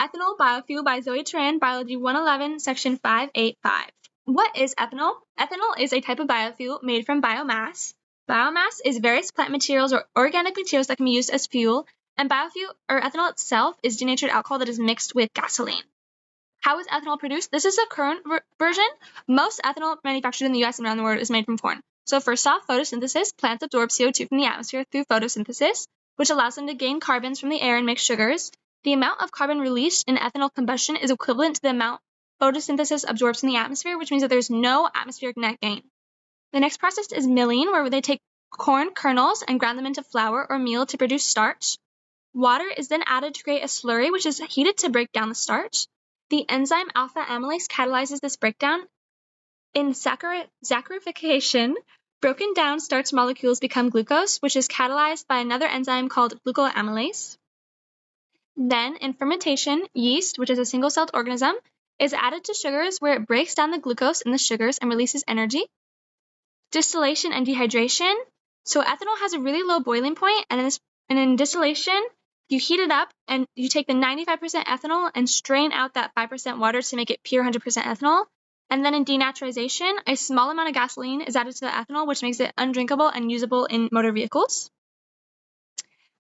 Ethanol Biofuel by Zoe Turan, Biology 111, Section 585. What is ethanol? Ethanol is a type of biofuel made from biomass. Biomass is various plant materials or organic materials that can be used as fuel, and biofuel or ethanol itself is denatured alcohol that is mixed with gasoline. How is ethanol produced? This is the current version. Most ethanol manufactured in the US and around the world is made from corn. So first off, photosynthesis. Plants absorb CO2 from the atmosphere through photosynthesis, which allows them to gain carbons from the air and make sugars. The amount of carbon released in ethanol combustion is equivalent to the amount photosynthesis absorbs from the atmosphere, which means that there's no atmospheric net gain. The next process is milling, where they take corn kernels and ground them into flour or meal to produce starch. Water is then added to create a slurry, which is heated to break down the starch. The enzyme alpha amylase catalyzes this breakdown. In saccharification, broken down starch molecules become glucose, which is catalyzed by another enzyme called glucoamylase. Then, in fermentation, yeast, which is a single-celled organism, is added to sugars where it breaks down the glucose in the sugars and releases energy. Distillation and dehydration. So ethanol has a really low boiling point, and in distillation, you heat it up and you take the 95% ethanol and strain out that 5% water to make it pure 100% ethanol. And then in denaturalization, a small amount of gasoline is added to the ethanol, which makes it undrinkable and usable in motor vehicles.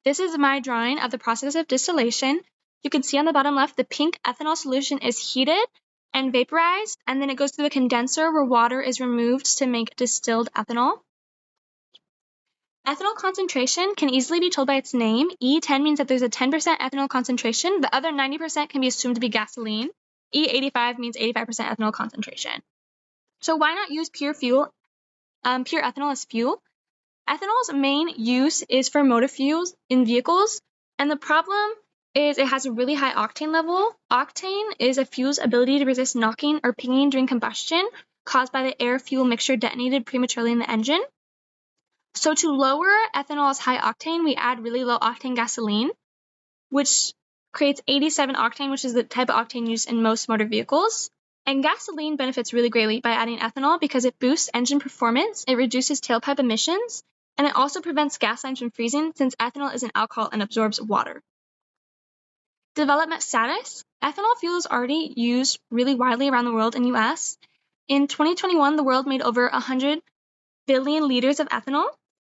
This is my drawing of the process of distillation. You can see on the bottom left, the pink ethanol solution is heated and vaporized, and then it goes through a condenser where water is removed to make distilled ethanol. Ethanol concentration can easily be told by its name. E10 means that there's a 10% ethanol concentration. The other 90% can be assumed to be gasoline. E85 means 85% ethanol concentration. So why not use pure ethanol as fuel? Ethanol's main use is for motor fuels in vehicles, and the problem is it has a really high octane level. Octane is a fuel's ability to resist knocking or pinging during combustion caused by the air-fuel mixture detonated prematurely in the engine. So to lower ethanol's high octane, we add really low octane gasoline, which creates 87 octane, which is the type of octane used in most motor vehicles. And gasoline benefits really greatly by adding ethanol because it boosts engine performance, it reduces tailpipe emissions, and it also prevents gas lines from freezing since ethanol is an alcohol and absorbs water. Development status. Ethanol fuel is already used really widely around the world in US. In 2021, the world made over 100 billion liters of ethanol,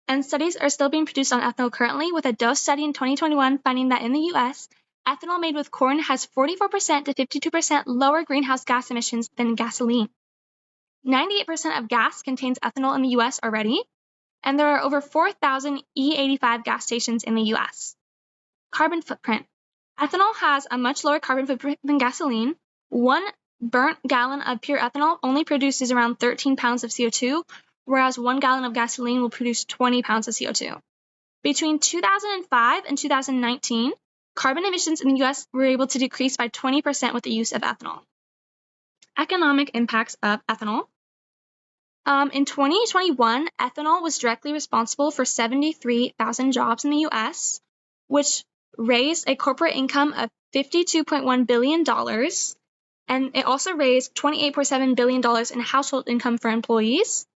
and studies are still being produced on ethanol currently, with a dose study in 2021 finding that in the US, ethanol made with corn has 44% to 52% lower greenhouse gas emissions than gasoline. 98% of gas contains ethanol in the US already, and there are over 4,000 E85 gas stations in the US. Carbon footprint. Ethanol has a much lower carbon footprint than gasoline. 1 burnt gallon of pure ethanol only produces around 13 pounds of CO2, whereas 1 gallon of gasoline will produce 20 pounds of CO2. Between 2005 and 2019, carbon emissions in the US were able to decrease by 20% with the use of ethanol. Economic impacts of ethanol. In 2021, ethanol was directly responsible for 73,000 jobs in the US, which raised a corporate income of $52.1 billion, and it also raised $28.7 billion in household income for employees.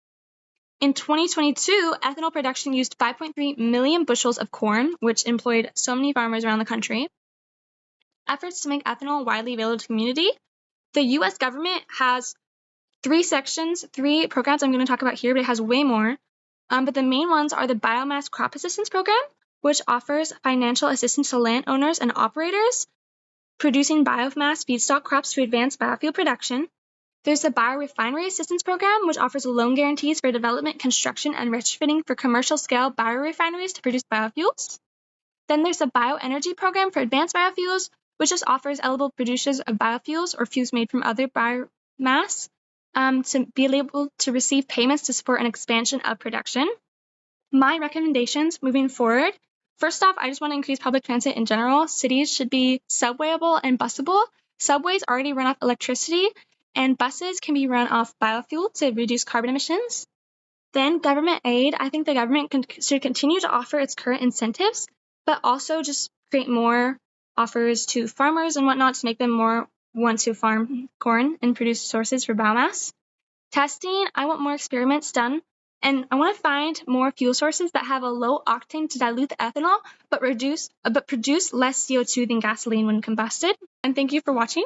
In 2022, ethanol production used 5.3 million bushels of corn, which employed so many farmers around the country. Efforts to make ethanol widely available to the community. The US government has 3 programs I'm going to talk about here, but it has way more. But the main ones are the Biomass Crop Assistance Program, which offers financial assistance to landowners and operators producing biomass feedstock crops to advance biofuel production. There's the Biorefinery Assistance Program, which offers loan guarantees for development, construction, and retrofitting for commercial-scale biorefineries to produce biofuels. Then there's the Bioenergy Program for advanced biofuels, which just offers eligible producers of biofuels or fuels made from other biomass to be able to receive payments to support an expansion of production. My recommendations moving forward. First off, I just want to increase public transit in general. Cities should be subwayable and busable. Subways already run off electricity, and buses can be run off biofuel to reduce carbon emissions. Then government aid. I think the government should continue to offer its current incentives, but also just create more offers to farmers and whatnot to make them more want to farm corn and produce sources for biomass. Testing. I want more experiments done And I want to find more fuel sources that have a low octane to dilute the ethanol, but produce less CO2 than gasoline when combusted. And thank you for watching.